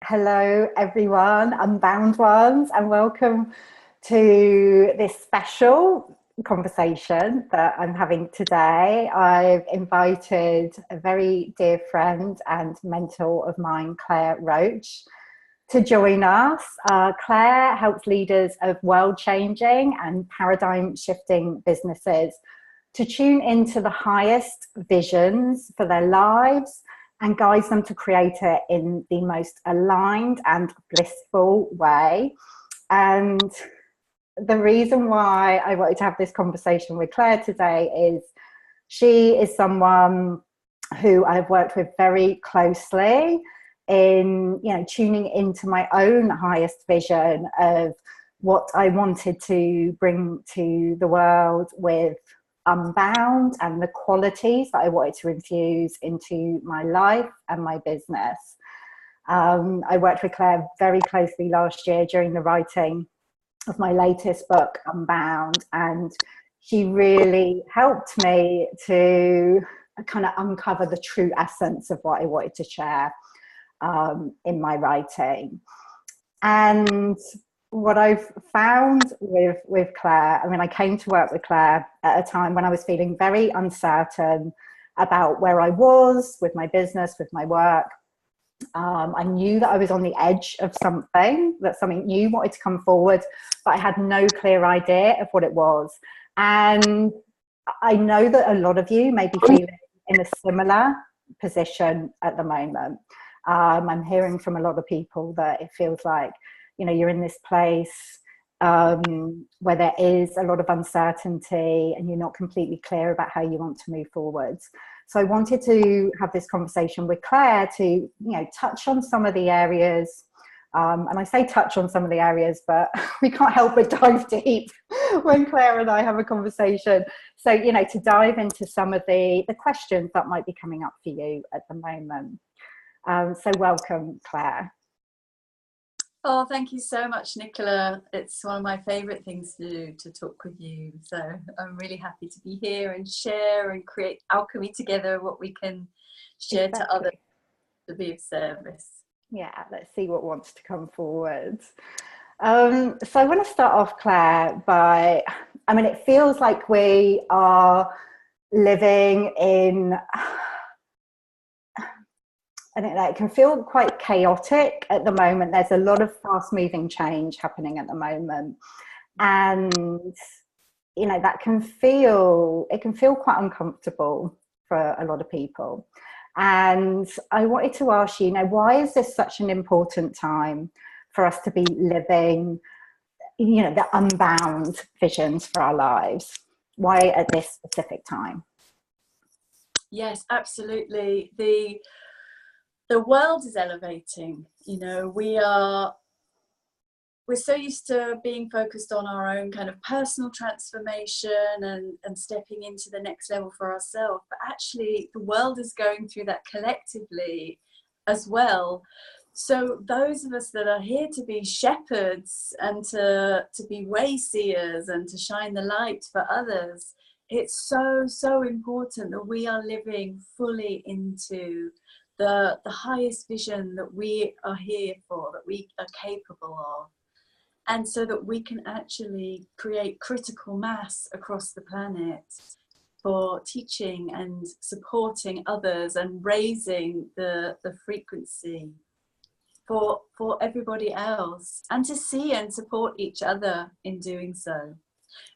Hello, everyone, unbound ones, and welcome to this special conversation that I'm having today. I've invited a very dear friend and mentor of mine, Clare Roche, to join us. Clare helps leaders of world-changing and paradigm-shifting businesses to tune into the highest visions for their lives and guides them to create it in the most aligned and blissful way. And the reason why I wanted to have this conversation with Clare today is she is someone who I've worked with very closely in, tuning into my own highest vision of what I wanted to bring to the world with Unbound and the qualities that I wanted to infuse into my life and my business. I worked with Clare very closely last year during the writing of my latest book, Unbound, and she really helped me to kind of uncover the true essence of what I wanted to share in my writing. And what I've found with Clare, I came to work with Clare at a time when I was feeling very uncertain about where I was with my business, with my work. I knew that I was on the edge of something, that something new wanted to come forward, but I had no clear idea of what it was. And I know that a lot of you may be feeling in a similar position at the moment. I'm hearing from a lot of people that it feels like, you're in this place where there is a lot of uncertainty and you're not completely clear about how you want to move forwards. So I wanted to have this conversation with Clare to, touch on some of the areas. And I say touch on some of the areas, but we can't help but dive deep when Clare and I have a conversation. So, to dive into some of the questions that might be coming up for you at the moment. So welcome, Clare. Oh, thank you so much, Nicola. It's one of my favourite things to do, to talk with you. So I'm really happy to be here and share and create alchemy together, what we can share to others to be of service. Yeah, let's see what wants to come forward. So I want to start off, Clare, by, it feels like we are living in, I don't know, it can feel quite chaotic at the moment. There's a lot of fast moving change happening at the moment. And, that can feel quite uncomfortable for a lot of people. And I wanted to ask you, why is this such an important time for us to be living, the unbound visions for our lives? Why at this specific time? Yes, absolutely. The world is elevating. We're so used to being focused on our own kind of personal transformation and stepping into the next level for ourselves. But actually, the world is going through that collectively as well. So those of us that are here to be shepherds and to be way seers and to shine the light for others, it's so important that we are living fully into the highest vision that we are here for, that we are capable of. And so that we can actually create critical mass across the planet for teaching and supporting others and raising the frequency for everybody else, and to see and support each other in doing so.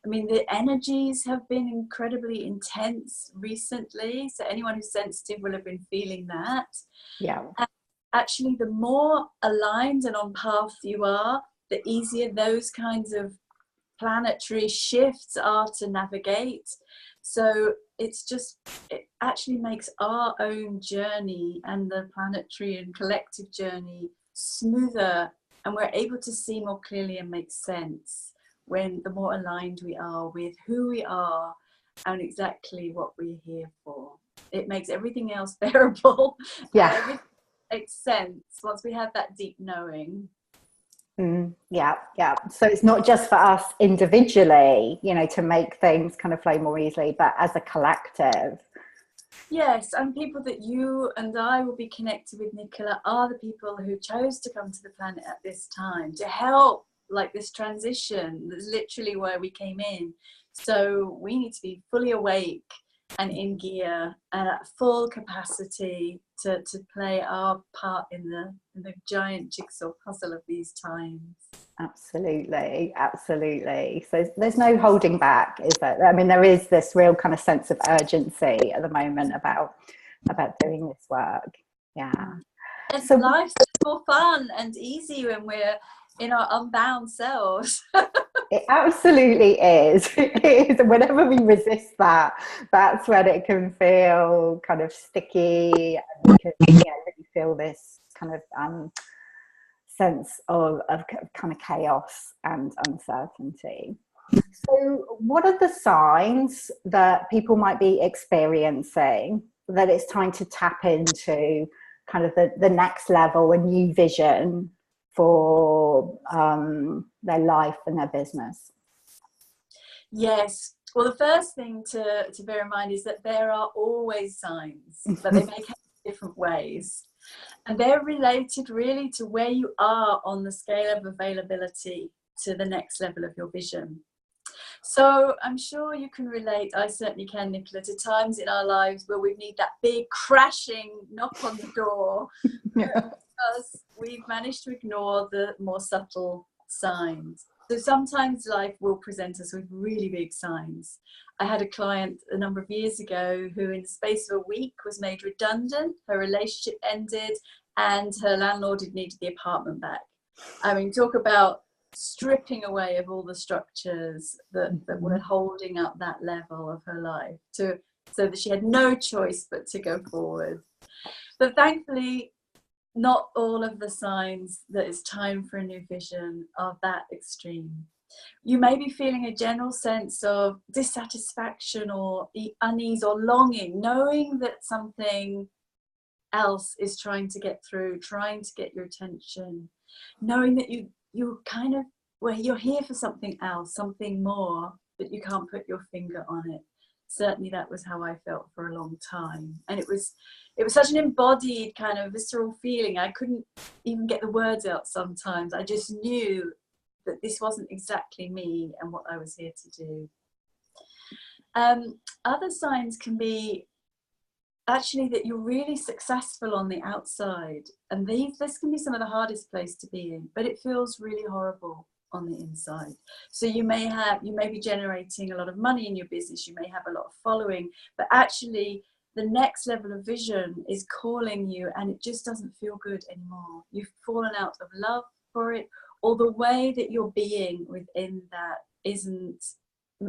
The energies have been incredibly intense recently. So anyone who's sensitive will have been feeling that. Yeah. And actually, the more aligned and on path you are, the easier those kinds of planetary shifts are to navigate. So it actually makes our own journey and the planetary and collective journey smoother, and we're able to see more clearly and make sense when the more aligned we are with who we are and exactly what we're here for. It makes everything else bearable. Yeah. Everything makes sense once we have that deep knowing. Yeah. So it's not just for us individually, to make things kind of flow more easily, but as a collective. Yes, and people that you and I will be connected with, Nicola, are the people who chose to come to the planet at this time to help, like, this transition. That's literally where we came in. So we need to be fully awake and in gear and at full capacity to play our part in the giant jigsaw puzzle of these times. Absolutely, absolutely. So there's no holding back, is there? I mean, there is this real kind of sense of urgency at the moment about doing this work. Yeah. And So life's more fun and easy when we're in our unbound selves. it absolutely is. It is. And whenever we resist that, that's when it can feel kind of sticky, and we can, really feel this kind of sense of kind of chaos and uncertainty. So what are the signs that people might be experiencing that it's time to tap into kind of the next level, a new vision for their life and their business? Yes. Well, the first thing to bear in mind is that there are always signs, but they may come in different ways. And they're related really to where you are on the scale of availability to the next level of your vision. So I'm sure you can relate, I certainly can, Nicola, to times in our lives where we need that big crashing knock on the door because we've managed to ignore the more subtle signs. So sometimes life will present us with really big signs. I had a client a number of years ago who in the space of a week was made redundant, her relationship ended, and her landlord had needed the apartment back. I mean, talk about stripping away of all the structures that were holding up that level of her life so that she had no choice but to go forward. But thankfully, not all of the signs that it's time for a new vision are that extreme. You may be feeling a general sense of dissatisfaction or unease or longing, knowing that something else is trying to get through, trying to get your attention, knowing that you're kind of, well, you're here for something else, something more, but you can't put your finger on it. Certainly that was how I felt for a long time. And it was such an embodied kind of visceral feeling. I couldn't even get the words out sometimes. I just knew that this wasn't exactly me and what I was here to do. Other signs can be actually that you're really successful on the outside. And this can be some of the hardest place to be in, but it feels really horrible on the inside. So you may be generating a lot of money in your business, you may have a lot of following, but actually the next level of vision is calling you and it just doesn't feel good anymore. You've fallen out of love for it, or the way that you're being within that isn't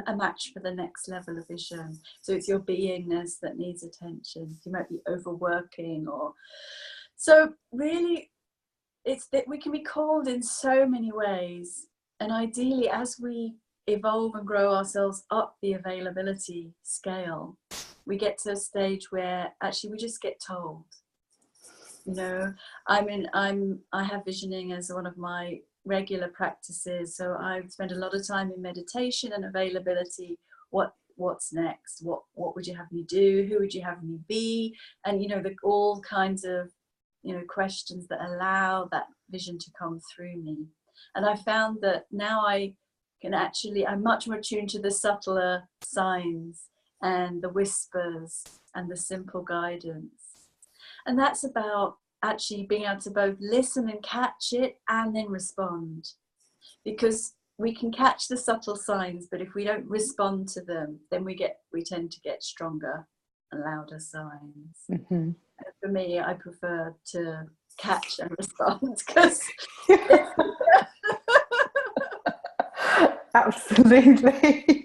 a match for the next level of vision. So it's your beingness that needs attention. You might be overworking, or so really it's that we can be called in so many ways. And ideally, as we evolve and grow ourselves up the availability scale, we get to a stage where actually we just get told. I have visioning as one of my regular practices, so I spend a lot of time in meditation and availability. What's next? What would you have me do? Who would you have me be? And all kinds of questions that allow that vision to come through me. And I found that now I'm much more attuned to the subtler signs and the whispers and the simple guidance. And that's about actually being able to both listen and catch it and then respond. Because we can catch the subtle signs, but if we don't respond to them, then we tend to get stronger and louder signs. Mm-hmm. For me, I prefer to catch and respond because absolutely,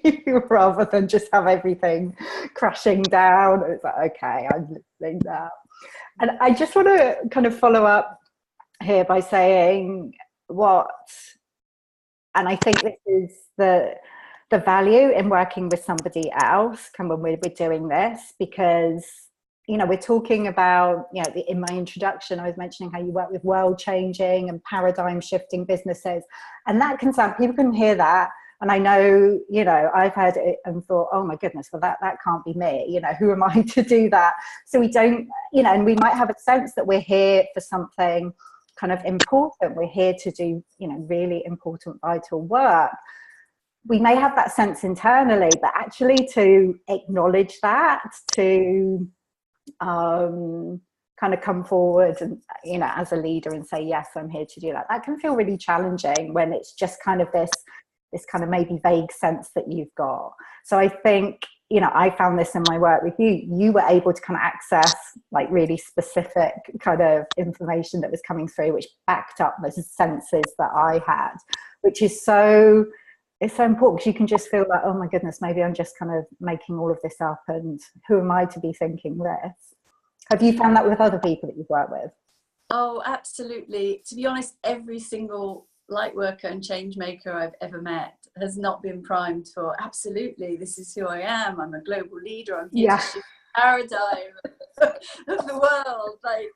rather than just have everything crashing down. It's like, okay, I'm listening now. And I just want to kind of follow up here by saying and I think this is the value in working with somebody else when we're doing this, because we're talking about, in my introduction, I was mentioning how you work with world changing and paradigm shifting businesses. And that can sound, people can hear that And I know, you know, I've heard it and thought, oh my goodness, well, that can't be me. You know, who am I to do that? So we don't, you know, and we might have a sense that we're here for something kind of important. We're here to do, you know, really important, vital work. We may have that sense internally, but actually to acknowledge that, to kind of come forward and, you know, as a leader and say, yes, I'm here to do that. That can feel really challenging when it's just kind of this kind of maybe vague sense that you've got. So I think, you know, I found this in my work with you. You were able to kind of access like really specific kind of information that was coming through, which backed up those senses that I had, which is so, it's so important, because you can just feel like, oh my goodness, maybe I'm just kind of making all of this up, and who am I to be thinking this? Have you found that with other people that you've worked with? Oh, absolutely. To be honest, every single light worker and change maker I've ever met has not been primed for, absolutely, this is who I am. I'm a global leader. I'm here to shift the paradigm of the world. Like,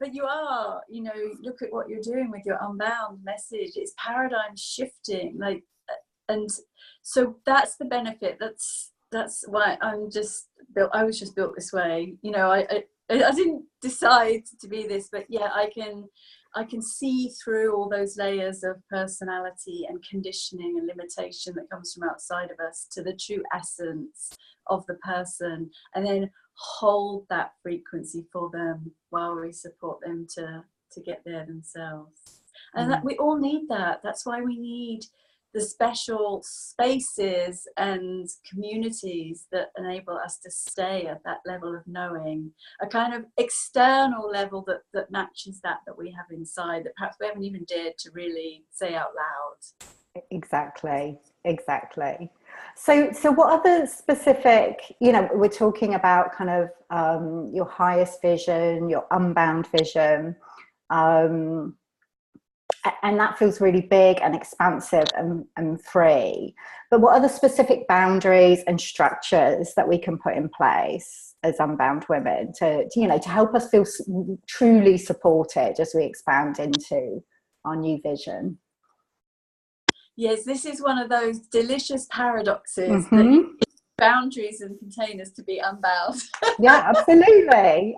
but you are, you know, look at what you're doing with your Unbound message. It's paradigm shifting. Like, and so that's the benefit. That's why I'm just built. I was just built this way. You know, I didn't decide to be this, but yeah, I can see through all those layers of personality and conditioning and limitation that comes from outside of us to the true essence of the person, and then hold that frequency for them while we support them to get there themselves. And that we all need that. That's why we need the special spaces and communities that enable us to stay at that level of knowing, a kind of external level that matches that we have inside, that perhaps we haven't even dared to really say out loud. Exactly. So what other specific, you know, we're talking about kind of your highest vision, your unbound vision, and that feels really big and expansive and free. But what are the specific boundaries and structures that we can put in place as unbound women to you know, to help us feel truly supported as we expand into our new vision? Yes, this is one of those delicious paradoxes that you need boundaries and containers to be unbound. Yeah, absolutely.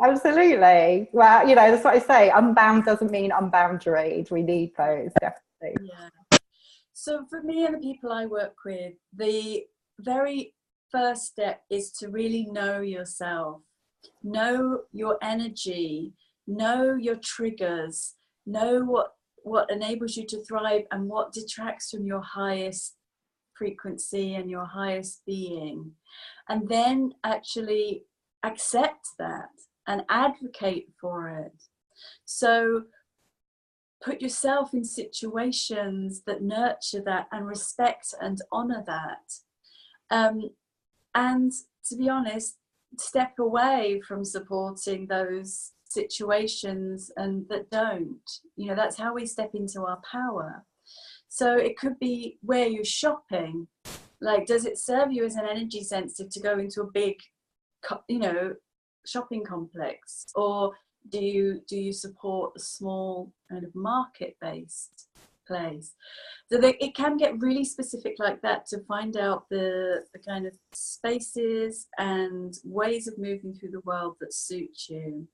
Well, you know, that's what I say. Unbound doesn't mean unboundaried. We need those, definitely. Yeah. So for me and the people I work with, the very first step is to really know yourself, know your energy, know your triggers, know what enables you to thrive and what detracts from your highest frequency and your highest being, and then actually accept that and advocate for it. So put yourself in situations that nurture that and respect and honor that, and to be honest, step away from supporting those situations and that don't. You know, that's how we step into our power. So it could be where you're shopping. Like, does it serve you as an energy sensitive to go into a big, you know, shopping complex, or do you support a small kind of market-based place? So it can get really specific like that, to find out the kind of spaces and ways of moving through the world that suit you,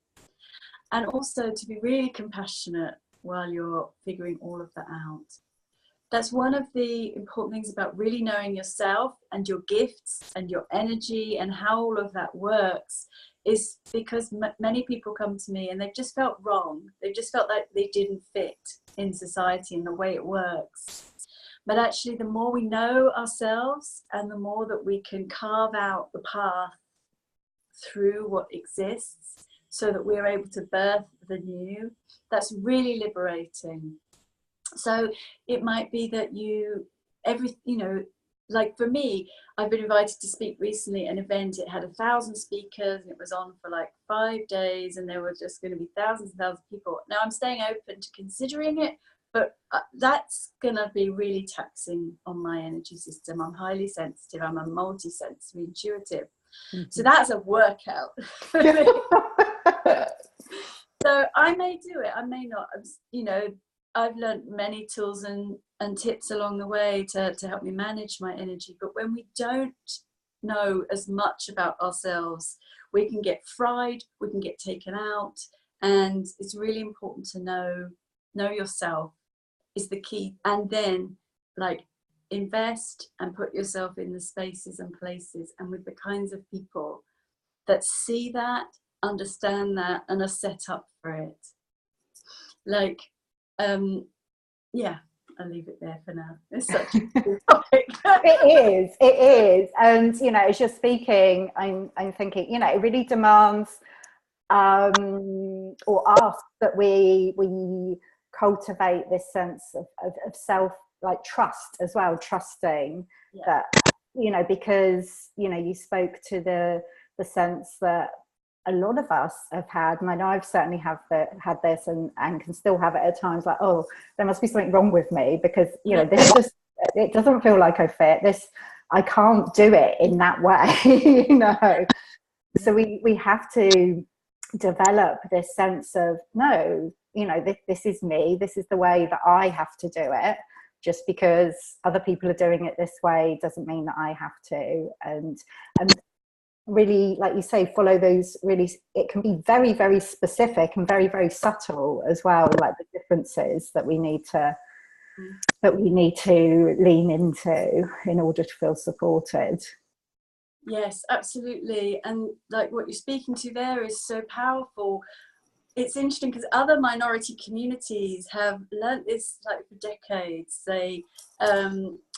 and also to be really compassionate while you're figuring all of that out. That's one of the important things about really knowing yourself and your gifts and your energy and how all of that works, is because many people come to me and they've just felt wrong. They've just felt like they didn't fit in society and the way it works. But actually, the more we know ourselves and the more that we can carve out the path through what exists so that we're able to birth the new, that's really liberating. So it might be that you know, like for me, I've been invited to speak recently at an event. It had 1,000 speakers and it was on for like 5 days, and there were just going to be thousands and thousands of people. Now I'm staying open to considering it, but that's going to be really taxing on my energy system. I'm highly sensitive. I'm a multi-sensory intuitive. So that's a workout. So I may do it, I may not, you know. I've learned many tools and tips along the way to help me manage my energy. But when we don't know as much about ourselves, we can get fried, we can get taken out. And it's really important to know yourself is the key. And then like invest and put yourself in the spaces and places and with the kinds of people that see that, understand that, and are set up for it. Like, yeah, I'll leave it there for now. It's such a cool topic. It is. And, you know, as you're speaking, I'm thinking, you know, it really demands or asks that we cultivate this sense of self, like trust as well, trusting that, you know, because, you know, you spoke to the sense that a lot of us have had, and I know I've certainly had this and can still have it at times, like, oh, there must be something wrong with me because, you know, this just, it doesn't feel like I fit this, I can't do it in that way. You know, so we have to develop this sense of, no, you know, this is me, this is the way that I have to do it. Just because other people are doing it this way doesn't mean that I have to. And really, like you say, follow those really, it can be very, very specific and very, very subtle as well, like the differences that we need to lean into in order to feel supported. Yes, absolutely. And like what you're speaking to there is so powerful. It's interesting because other minority communities have learnt this like for decades. They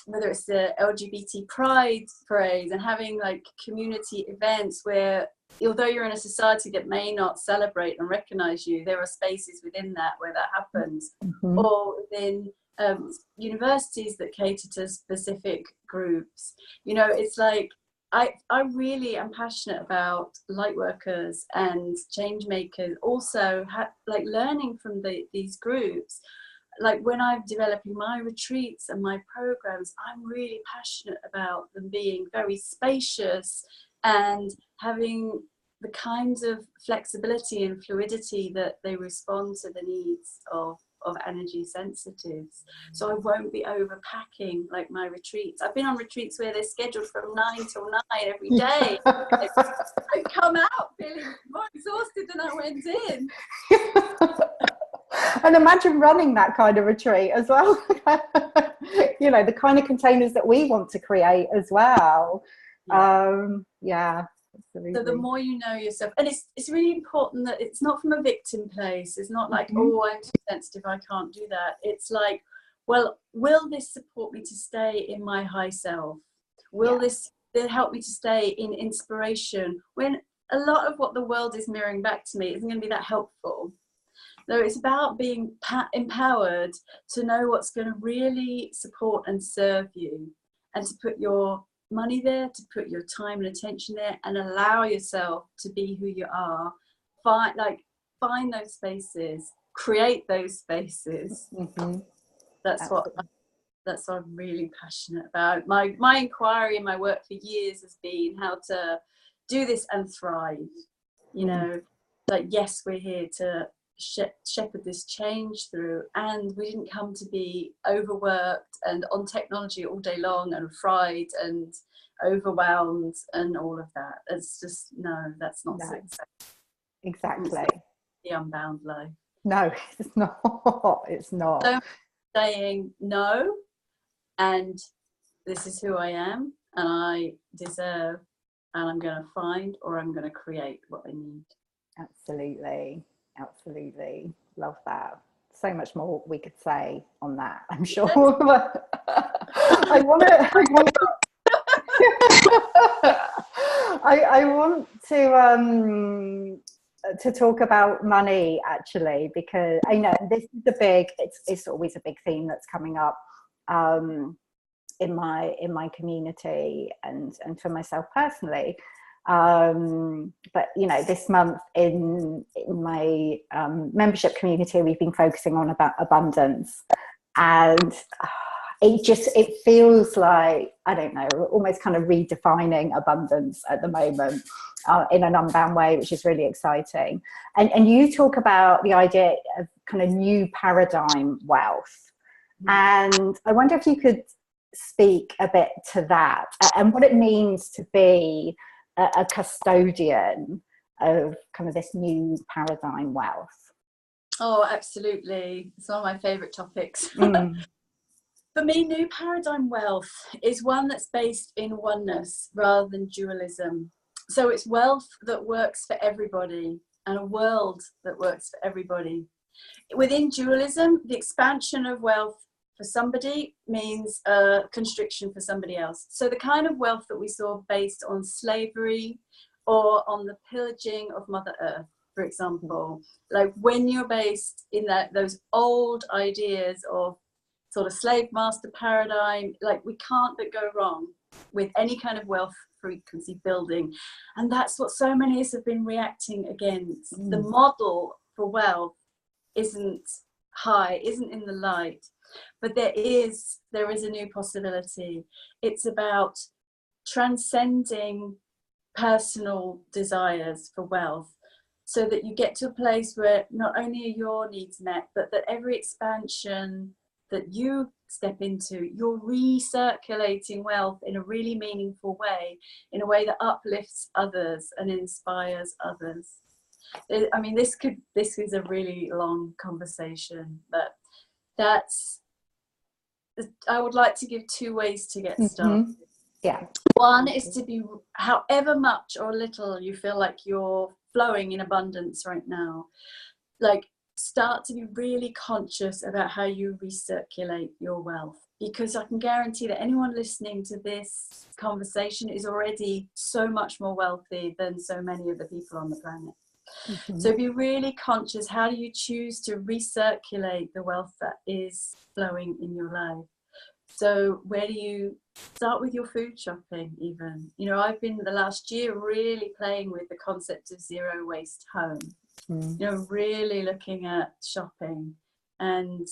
whether it's the LGBT Pride parade and having like community events where, although you're in a society that may not celebrate and recognize you, there are spaces within that where that happens. Mm-hmm. Or within universities that cater to specific groups. You know, it's like I really am passionate about light workers and change makers, also like learning from these groups. Like when I'm developing my retreats and my programs, I'm really passionate about them being very spacious and having the kinds of flexibility and fluidity that they respond to the needs of energy sensitives. So I won't be overpacking like my retreats. I've been on retreats where they're scheduled from 9 till 9 every day. I come out feeling more exhausted than I went in. And imagine running that kind of retreat as well. You know, the kind of containers that we want to create as well. Yeah. Absolutely. So the more you know yourself, and it's really important that it's not from a victim place. It's not like, oh, I'm too sensitive, I can't do that. It's like, well, will this support me to stay in my high self? Will this help me to stay in inspiration when a lot of what the world is mirroring back to me isn't going to be that helpful? No, it's about being empowered to know what's going to really support and serve you, and to put your money there, to put your time and attention there, and allow yourself to be who you are. Find those spaces, create those spaces. Mm-hmm. That's what I'm really passionate about. My inquiry and my work for years has been how to do this and thrive. You know, like, yes, we're here to shepherd this change through, and we didn't come to be overworked and on technology all day long and fried and overwhelmed and all of that. It's just, no, that's not success. Exactly. The unbound life. No, it's not. It's not. So saying no, and this is who I am, and I deserve, and I'm going to find, or I'm going to create what I need. Absolutely. Love that. So much more we could say on that, I'm sure. I want to talk about money, actually, because I know this is it's always a big theme that's coming up in my community and for myself personally. But you know, this month in my membership community, we've been focusing on about abundance, and it feels like, I don't know, almost kind of redefining abundance at the moment. in an unbound way, which is really exciting. And you talk about the idea of kind of new paradigm wealth. And I wonder if you could speak a bit to that and what it means to be a custodian of kind of this new paradigm wealth. Oh, absolutely. It's one of my favourite topics. For me, new paradigm wealth is one that's based in oneness rather than dualism. So it's wealth that works for everybody and a world that works for everybody. Within dualism, the expansion of wealth for somebody means constriction for somebody else. So the kind of wealth that we saw based on slavery or on the pillaging of Mother Earth, for example, like when you're based in those old ideas of sort of slave master paradigm, like we can't but go wrong with any kind of wealth frequency building. And that's what so many of us have been reacting against. The model for wealth isn't high, isn't in the light, but there is a new possibility. It's about transcending personal desires for wealth, so that you get to a place where not only are your needs met, but that every expansion that you step into, you're recirculating wealth in a really meaningful way, in a way that uplifts others and inspires others. I mean, this is a really long conversation, but I would like to give two ways to get started. Yeah. One is to be, however much or little you feel like you're flowing in abundance right now, like start to be really conscious about how you recirculate your wealth, because I can guarantee that anyone listening to this conversation is already so much more wealthy than so many of the people on the planet. So be really conscious. How do you choose to recirculate the wealth that is flowing in your life? So where do you start with your food shopping even? You know, I've been the last year really playing with the concept of zero waste home. You know, really looking at shopping, and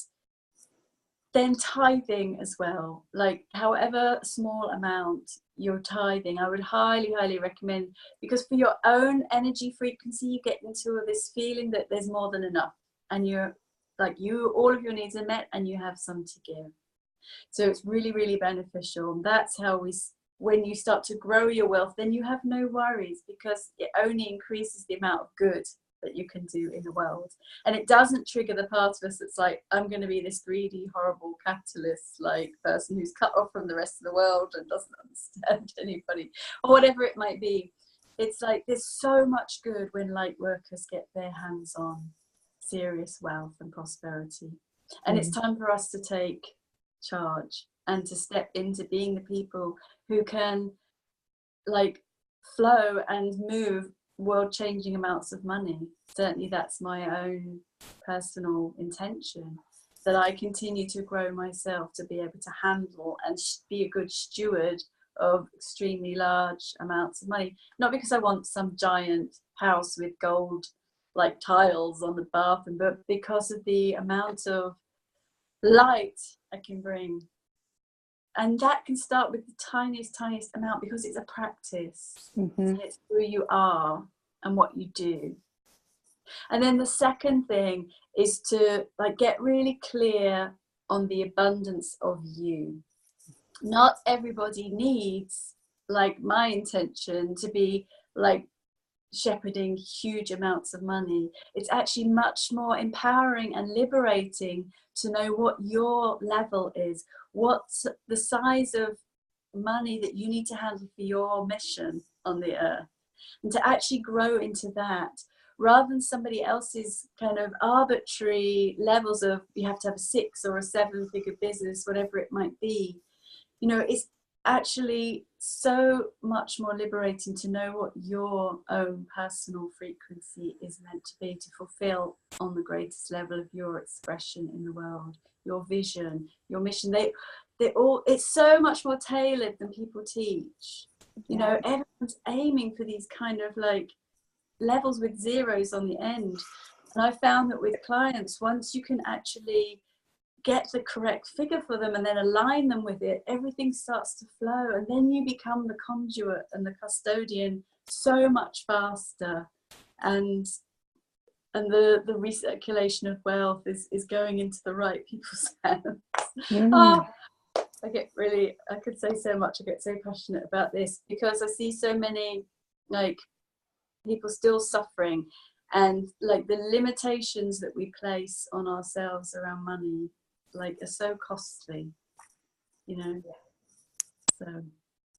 then tithing as well. Like however small amount you're tithing, I would highly, highly recommend, because for your own energy frequency, you get into this feeling that there's more than enough, and you're like, all of your needs are met and you have some to give. So it's really, really beneficial. And that's how when you start to grow your wealth, then you have no worries, because it only increases the amount of good that you can do in the world. And it doesn't trigger the part of us that's like, I'm going to be this greedy, horrible capitalist like person who's cut off from the rest of the world and doesn't understand anybody, or whatever it might be. It's like there's so much good when light workers get their hands on serious wealth and prosperity. And it's time for us to take charge and to step into being the people who can like flow and move world-changing amounts of money. Certainly that's my own personal intention, that I continue to grow myself to be able to handle and be a good steward of extremely large amounts of money. Not because I want some giant house with gold like tiles on the bathroom, but because of the amount of light I can bring. And that can start with the tiniest amount, because it's a practice. And it's who you are and what you do. And then the second thing is to like get really clear on the abundance of you. Not everybody needs, like my intention, to be like shepherding huge amounts of money. It's actually much more empowering and liberating to know what your level is, what's the size of money that you need to handle for your mission on the earth, and to actually grow into that, rather than somebody else's kind of arbitrary levels of you have to have a 6 or a 7-figure business, whatever it might be. You know, it's actually so much more liberating to know what your own personal frequency is meant to be, to fulfill on the greatest level of your expression in the world, your vision, your mission. They all, it's so much more tailored than people teach. You know, everyone's aiming for these kind of like levels with zeros on the end. And I found that with clients, once you can actually get the correct figure for them and then align them with it, everything starts to flow, and then you become the conduit and the custodian so much faster, and the recirculation of wealth is going into the right people's hands. Oh, I could say so much. I get so passionate about this because I see so many like people still suffering, and like the limitations that we place on ourselves around money like are so costly, you know. So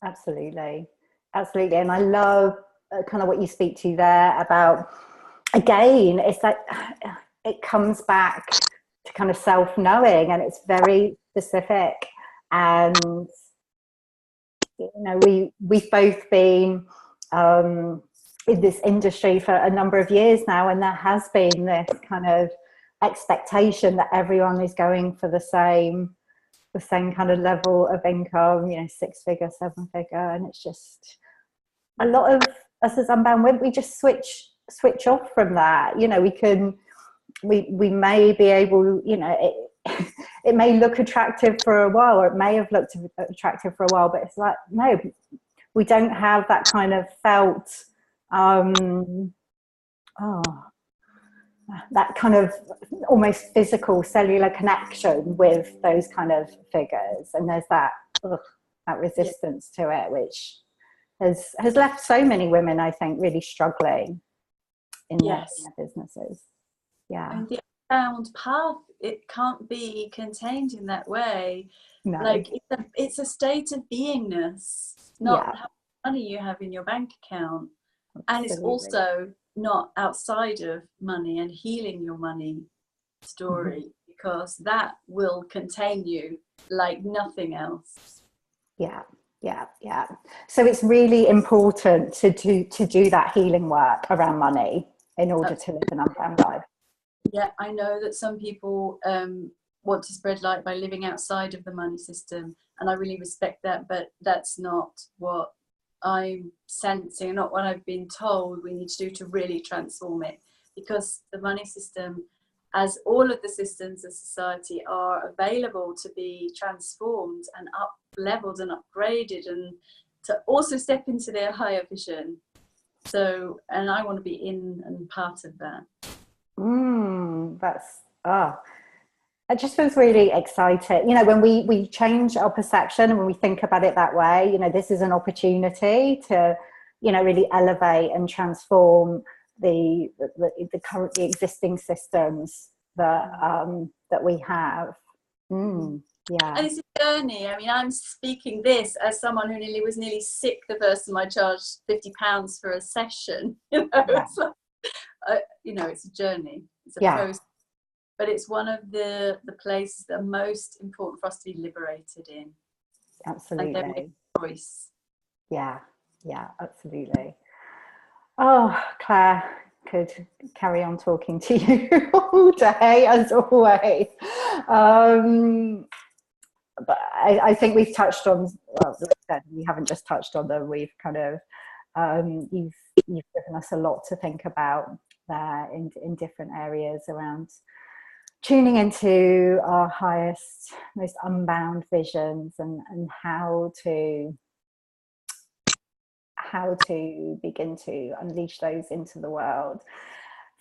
absolutely, absolutely. And I love kind of what you speak to there about, again, it's like it comes back to kind of self-knowing, and it's very specific. And you know, we've both been in this industry for a number of years now, and there has been this kind of expectation that everyone is going for the same kind of level of income, you know, 6-figure, 7-figure. And it's just a lot of us as Unbound, we just switch off from that. You know, we may be able, you know, it may look attractive for a while, or it may have looked attractive for a while, but it's like, no, we don't have that kind of felt that kind of almost physical cellular connection with those kind of figures. And there's that resistance to it, which has left so many women, I think, really struggling in their businesses. And the unbound path, it can't be contained in that way. No. Like it's a state of beingness, not how much money you have in your bank account. Absolutely. And it's also not outside of money and healing your money story, because that will contain you like nothing else. Yeah. So it's really important to do that healing work around money in order to live an unbound life. Yeah, I know that some people want to spread light by living outside of the money system, and I really respect that, but that's not what I'm sensing, not what I've been told we need to do to really transform it, because the money system, as all of the systems of society, are available to be transformed and up-leveled and upgraded, and to also step into their higher vision. So, and I want to be in and part of that. It just feels really exciting. You know, when we change our perception and when we think about it that way, you know, this is an opportunity to, you know, really elevate and transform the currently existing systems that we have. Yeah. And it's a journey. I mean, I'm speaking this as someone who was nearly sick the first time I charged £50 for a session. You know, it's like, you know, it's a journey. It's a process. But it's one of the places that are most important for us to be liberated in. Absolutely. And then make a choice. Yeah, absolutely. Oh, Claire, could carry on talking to you all day, as always. But I think we've touched on, well, like I said, we haven't just touched on them, we've kind of, you've given us a lot to think about there in different areas around tuning into our highest, most unbound visions, and how to begin to unleash those into the world.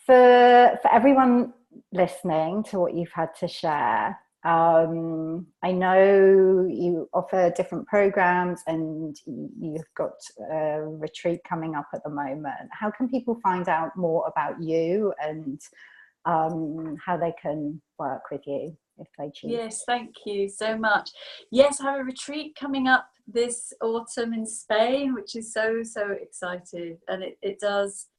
For everyone listening to what you've had to share, I know you offer different programs and you've got a retreat coming up at the moment. How can people find out more about you and how they can work with you if they choose? Yes, thank you so much. Yes, I have a retreat coming up this autumn in Spain, which is so excited, and it does.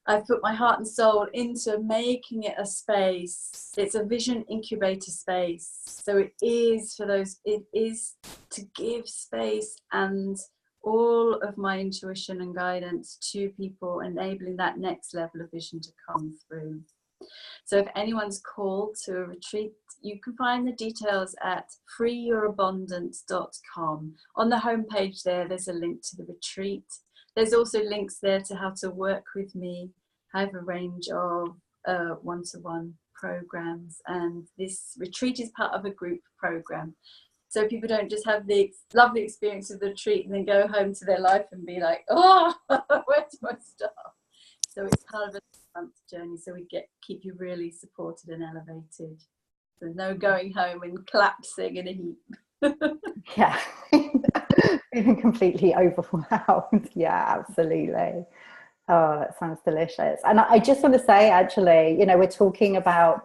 I've put my heart and soul into making it a space. It's a vision incubator space. So it is for those, it is to give space and all of my intuition and guidance to people, enabling that next level of vision to come through. So if anyone's called to a retreat, you can find the details at freeyourabundance.com. On the homepage there's a link to the retreat. There's also links there to how to work with me. I have a range of one-to-one programs, and this retreat is part of a group program. so people don't just have the lovely experience of the retreat and then go home to their life and be like, oh, where do I start? So it's part of a month journey, so we keep you really supported and elevated. There's no going home and collapsing in a heap. Yeah. Feeling completely overwhelmed. Yeah, absolutely. Oh, that sounds delicious. And I just want to say, actually, you know, we're talking about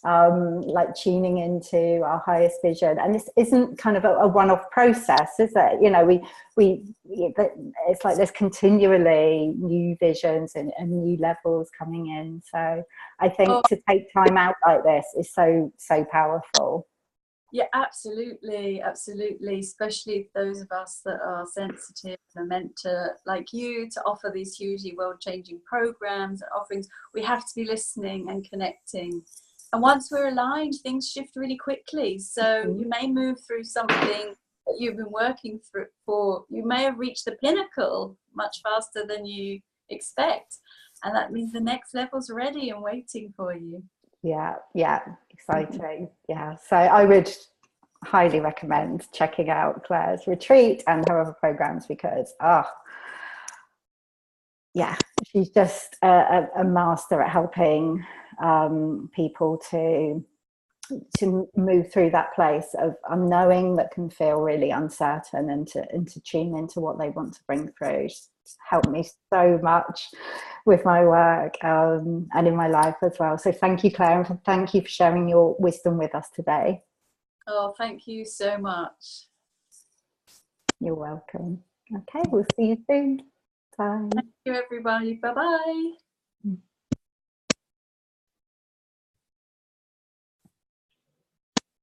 like tuning into our highest vision, and this isn't kind of a one-off process, is it? You know, it's like there's continually new visions and new levels coming in. So I think to take time out like this is so powerful. Yeah, absolutely, absolutely. Especially those of us that are sensitive and are meant to, like you, to offer these hugely world-changing programs and offerings. We have to be listening and connecting. And once we're aligned, things shift really quickly. So you may move through something that you've been working for. You may have reached the pinnacle much faster than you expect. And that means the next level's ready and waiting for you. Yeah, exciting. Yeah, so I would highly recommend checking out Clare's retreat and her other programs, because she's just a master at helping people to move through that place of unknowing that can feel really uncertain, and to tune into what they want to bring through. She's helped me so much with my work and in my life as well. So thank you, Clare, and thank you for sharing your wisdom with us today. Oh, thank you so much. You're welcome. Okay, we'll see you soon. Bye. Thank you, everybody. Bye-bye.